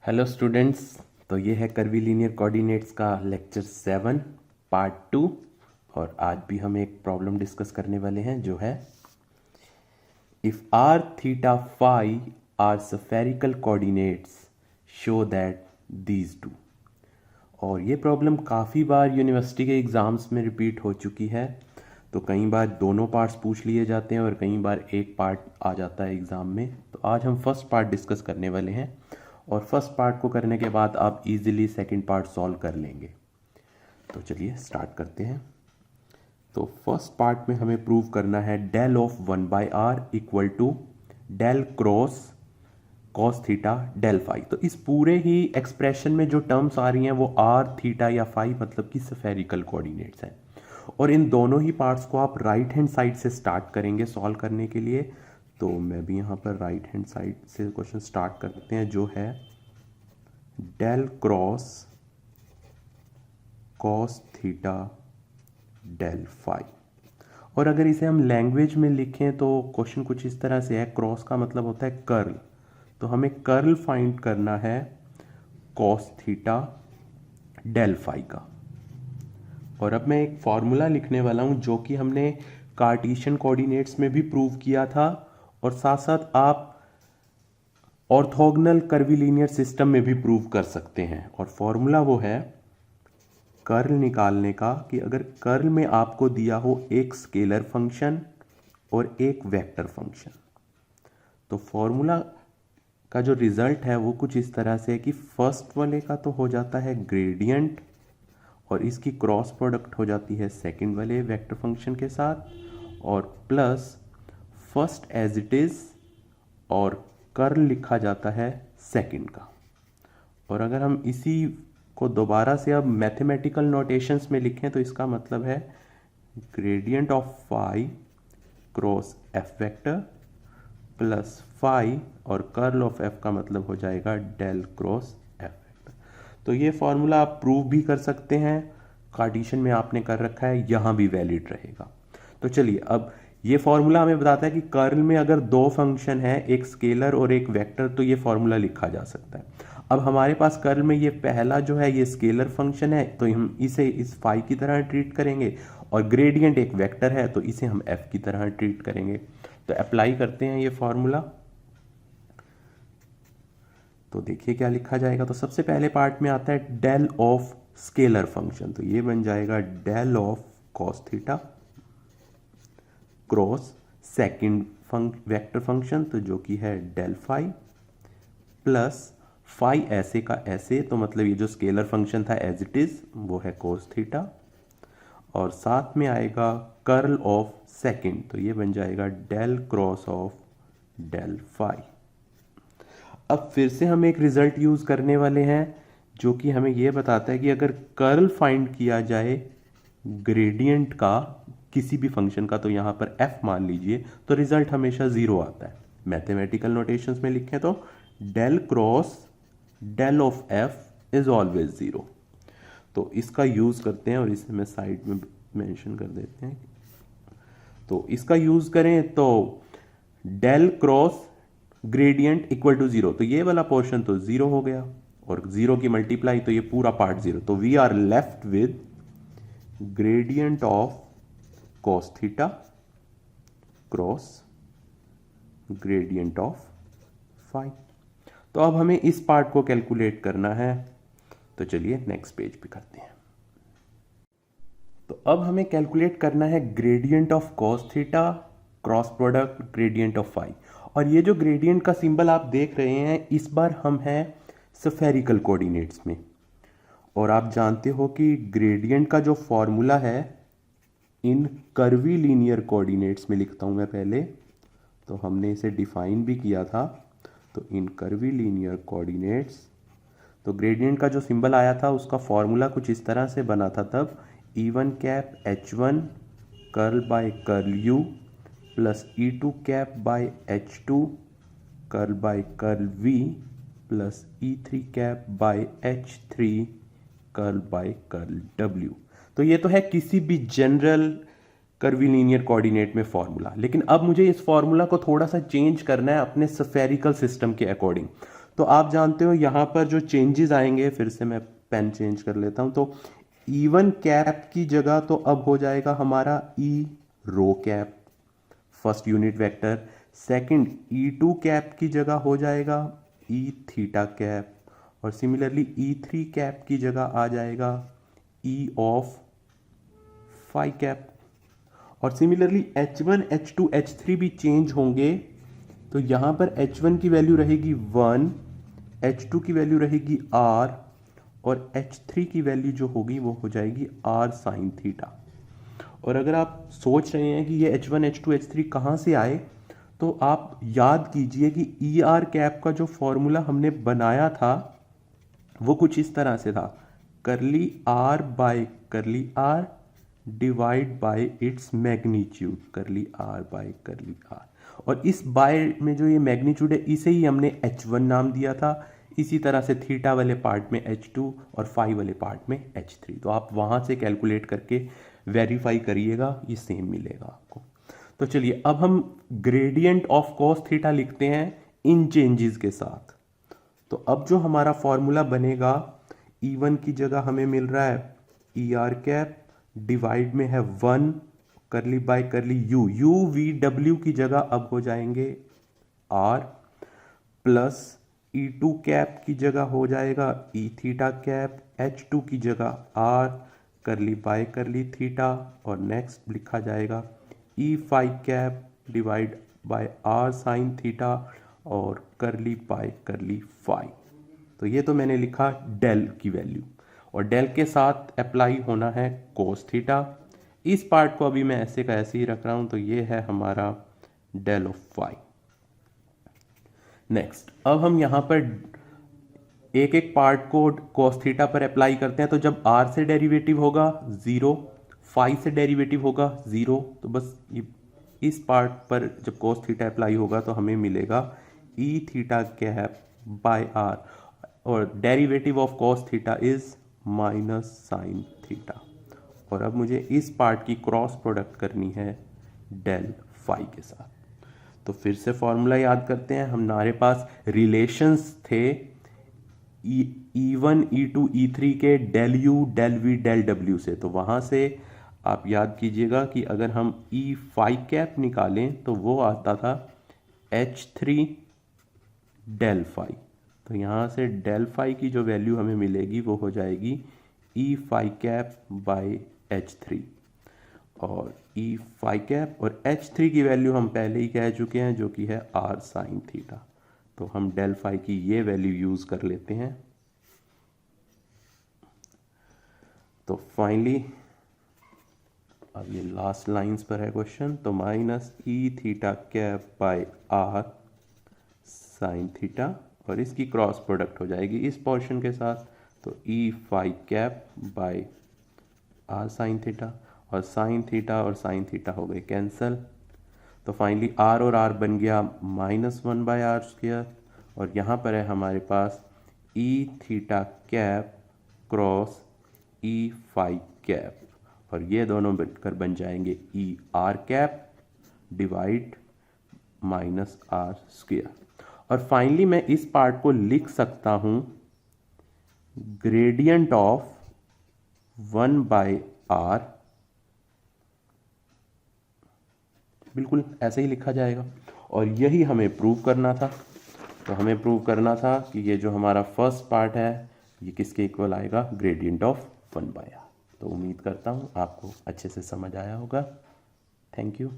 Hello students. तो ये है कर्वीलिनियर कोऑर्डिनेट्स का लेक्चर 7 पार्ट 2। और आज भी हम एक प्रॉब्लम डिस्कस करने वाले हैं जो है if r theta phi r spherical coordinates show that these two. और ये प्रॉब्लम काफ़ी बार यूनिवर्सिटी के एग्ज़ाम्स में रिपीट हो चुकी है। तो कई बार दोनों पार्ट्स पूछ लिए जाते हैं और कई बार एक पार्ट आ जाता है एग्ज़ाम में। तो आज हम फर्स्ट पार्ट डिस्कस करने वाले हैं और फर्स्ट पार्ट को करने के बाद आप इजीली सेकंड पार्ट सॉल्व कर लेंगे। तो चलिए स्टार्ट करते हैं। तो फर्स्ट पार्ट में हमें प्रूव करना है del of 1/r equal to del cross cos theta del phi. तो इस पूरे ही एक्सप्रेशन में जो टर्म्स आ रही हैं वो आर थीटा या फाई मतलब कि स्फेरिकल कोऑर्डिनेट्स हैं। और इन दोनों ही पार्ट्स को आप राइट हैंड साइड से स्टार्ट करेंगे सॉल्व करने के लिए। तो मैं भी यहाँ पर राइट हैंड साइड से क्वेश्चन स्टार्ट करते हैं जो है del cross cos theta del phi. और अगर इसे हम लैंग्वेज में लिखें तो क्वेश्चन कुछ इस तरह से है। क्रॉस का मतलब होता है कर्ल, तो हमें कर्ल फाइंड करना है कॉस थीटा डेल फाई का। और अब मैं एक फॉर्मूला लिखने वाला हूं जो कि हमने कार्टेशियन कोऑर्डिनेट्स में भी प्रूव किया था और साथ साथ आप ऑर्थोगोनल कर्वीलिनियर सिस्टम में भी प्रूव कर सकते हैं। और फॉर्मूला वो है कर्ल निकालने का कि अगर कर्ल में आपको दिया हो एक स्केलर फंक्शन और एक वेक्टर फंक्शन, तो फॉर्मूला का जो रिजल्ट है वो कुछ इस तरह से है कि फर्स्ट वाले का तो हो जाता है ग्रेडियंट और इसकी क्रॉस प्रोडक्ट हो जाती है सेकंड वाले वेक्टर फंक्शन के साथ और plus first as it is और कर्ल लिखा जाता है सेकंड का। और अगर हम इसी को दोबारा से अब मैथमेटिकल नोटेशंस में लिखें तो इसका मतलब है gradient of phi cross F vector plus phi और कर्ल ऑफ एफ का मतलब हो जाएगा डेल क्रॉस एफ वेक्टर। तो ये फॉर्मूला आप प्रूव भी कर सकते हैं, कार्टेशियन में आपने कर रखा है, यहाँ भी वैलिड रहेगा। तो चलिए अब ये फॉर्मूला हमें बताता है कि कर्ल में अगर दो फंक्शन है, एक स्केलर और एक वेक्टर, तो ये फॉर्मूला लिखा जा सकता है। अब हमारे पास कर्ल में ये पहला जो है ये स्केलर फंक्शन है तो हम इसे इस फाई की तरह ट्रीट करेंगे और ग्रेडियंट एक वेक्टर है तो इसे हम एफ की तरह ट्रीट करेंगे। तो अप्लाई करते हैं ये फॉर्मूला। तो देखिए क्या लिखा जाएगा। तो सबसे पहले पार्ट में आता है डेल ऑफ स्केलर फंक्शन, तो ये बन जाएगा del of cos theta cross second vector function तो जो कि है डेल फाई प्लस फाई ऐसे का ऐसे, तो मतलब ये जो स्केलर फंक्शन था एज इट इज वो है कोस थीटा और साथ में आएगा कर्ल ऑफ सेकंड, तो ये बन जाएगा del cross of del phi. अब फिर से हम एक रिजल्ट यूज करने वाले हैं जो कि हमें ये बताता है कि अगर कर्ल फाइंड किया जाए ग्रेडियंट का किसी भी फंक्शन का, तो यहां पर f मान लीजिए, तो रिजल्ट हमेशा जीरो आता है। मैथमेटिकल नोटेशंस में लिखें तो del cross del of f is always zero. तो इसका यूज करते हैं और इसे मैं साइड में मेंशन कर देते हैं। तो इसका यूज करें तो del cross gradient equal to zero, तो ये वाला पोर्शन तो जीरो हो गया और जीरो की मल्टीप्लाई तो ये पूरा पार्ट जीरो। तो we are left with gradient of cos theta cross gradient of phi. तो अब हमें इस पार्ट को कैलकुलेट करना है, तो चलिए नेक्स्ट पेज पे करते हैं। तो अब हमें कैलकुलेट करना है gradient of cos theta cross product gradient of phi. और ये जो ग्रेडियंट का सिंबल आप देख रहे हैं इस बार हम हैं स्फेरिकल कोऑर्डिनेट्स में। और आप जानते हो कि ग्रेडियंट का जो फॉर्मूला है इन कर्वीलिनियर कोऑर्डिनेट्स में लिखता हूं मैं पहले, तो हमने इसे डिफाइन भी किया था। तो इन कर्वीलिनियर कोऑर्डिनेट्स तो ग्रेडियंट का जो सिंबल आया था उसका फॉर्मूला कुछ इस तरह से बना था तब E1 cap H1 curl by curl U plus E2 cap by H2 curl by curl V plus E3 cap by H3 curl by curl W। तो ये तो है किसी भी जनरल कर्वीलिनियर कोऑर्डिनेट में फॉर्मूला, लेकिन अब मुझे इस फॉर्मूला को थोड़ा सा चेंज करना है अपने स्फेरिकल सिस्टम के अकॉर्डिंग। तो आप जानते हो यहाँ पर जो चेंजेस आएंगे, फिर से मैं पेन चेंज कर लेता हूँ, तो E1 कैप की जगह तो अब हो जाएगा हमारा E रो cap, first unit vector. Second E2 cap की जगह हो जाएगा E थीटा कैप, और सिमिलरली E3 कैप की जगह आ जाएगा E ऑफ फाई कैप। और सिमिलरली H1, H2, H3 भी चेंज होंगे, तो यहाँ पर H1 की वैल्यू रहेगी 1, H2 की वैल्यू रहेगी R, और H3 की वैल्यू जो होगी वो हो जाएगी R साइन थीटा। और अगर आप सोच रहे हैं कि ये H1, H2, H3 कहाँ से आए, तो आप याद कीजिए कि ER कैप का जो फॉर्मूला हमने बनाया था वो कुछ इस तरह से था, करली R बाय करली R divide by its magnitude, करली R बाय करली R। और इस बाय में जो ये मैग्नीट्यूड है इसे ही हमने H1 नाम दिया था। इसी तरह से थीटा वाले पार्ट में H2 और फाई वाले पार्ट में H3। तो आप वहाँ से कैलकुलेट करके वेरीफाई करिएगा, ये सेम मिलेगा आपको। तो चलिए अब हम ग्रेडियंट ऑफ कॉस थीटा लिखते हैं इन चेंजेस के साथ। तो अब जो हमारा फॉर्मूला बनेगा, E1 की जगह हमें मिल रहा है ER कैप, डिवाइड में है 1 करली बाय करली U V W की जगह अब हो जाएंगे R, प्लस E2 कैप की जगह हो जाएगा E थीटा कैप, H2 की जगह R करली बाय करली थीटा, और नेक्स्ट लिखा जाएगा E phi cap divide by R sine theta, और करली बाय करली फाई। तो ये तो मैंने लिखा डेल की वैल्यू, और डेल के साथ अप्लाई होना है कोस थीटा। इस पार्ट को अभी मैं ऐसे का ऐसे ही रख रहा हूं, तो ये है हमारा डेल ऑफ फाई। नेक्स्ट, अब हम यहां पर एक एक पार्ट को कोस थीटा पर अप्लाई करते हैं। तो जब R से डेरिवेटिव होगा 0, फाई से डेरिवेटिव होगा 0, तो बस इस पार्ट पर जब कोस थीटा अप्लाई होगा तो हमें मिलेगा E theta cap by R, और derivative of cos theta is minus sign theta. और अब मुझे इस पार्ट की क्रॉस प्रोडक्ट करनी है डेल फाई के साथ। तो फिर से फॉर्मूला याद करते हैं, हमारे पास रिलेशंस थे E1, E2, E3 के del U, del V, del W से। तो वहाँ से आप याद कीजिएगा कि अगर हम E फाई कैप निकालें तो वो आता था H3 डेल फाई। तो यहाँ से डेल फाई की जो वैल्यू हमें मिलेगी वो हो जाएगी E phi cap by H3, और E फाई कैप और H3 की वैल्यू हम पहले ही कह चुके हैं जो कि है R साइन थीटा। तो हम डेल फाई की ये वैल्यू यूज़ कर लेते हैं। तो फाइनली अब ये लास्ट लाइंस पर है क्वेश्चन, तो minus E theta cap by R sine theta, और इसकी क्रॉस प्रोडक्ट हो जाएगी इस पोर्शन के साथ, तो E phi cap by R sine theta, और साइन थीटा और साइन थीटा हो गए कैंसल। तो फाइनली R और R बन गया -1 बाय R स्क्वायर, और यहाँ पर है हमारे पास E theta cap cross E phi cap, और ये दोनों बनकर बन जाएंगे E R cap divide minus R square. और फाइनली मैं इस पार्ट को लिख सकता हूँ ग्रेडियंट ऑफ 1 बाय R, बिल्कुल ऐसे ही लिखा जाएगा। और यही हमें प्रूव करना था। तो हमें प्रूव करना था कि ये जो हमारा फर्स्ट पार्ट है ये किसके इक्वल आएगा, ग्रेडियंट ऑफ 1 बाय R। तो उम्मीद करता हूँ आपको अच्छे से समझ आया होगा। Thank you.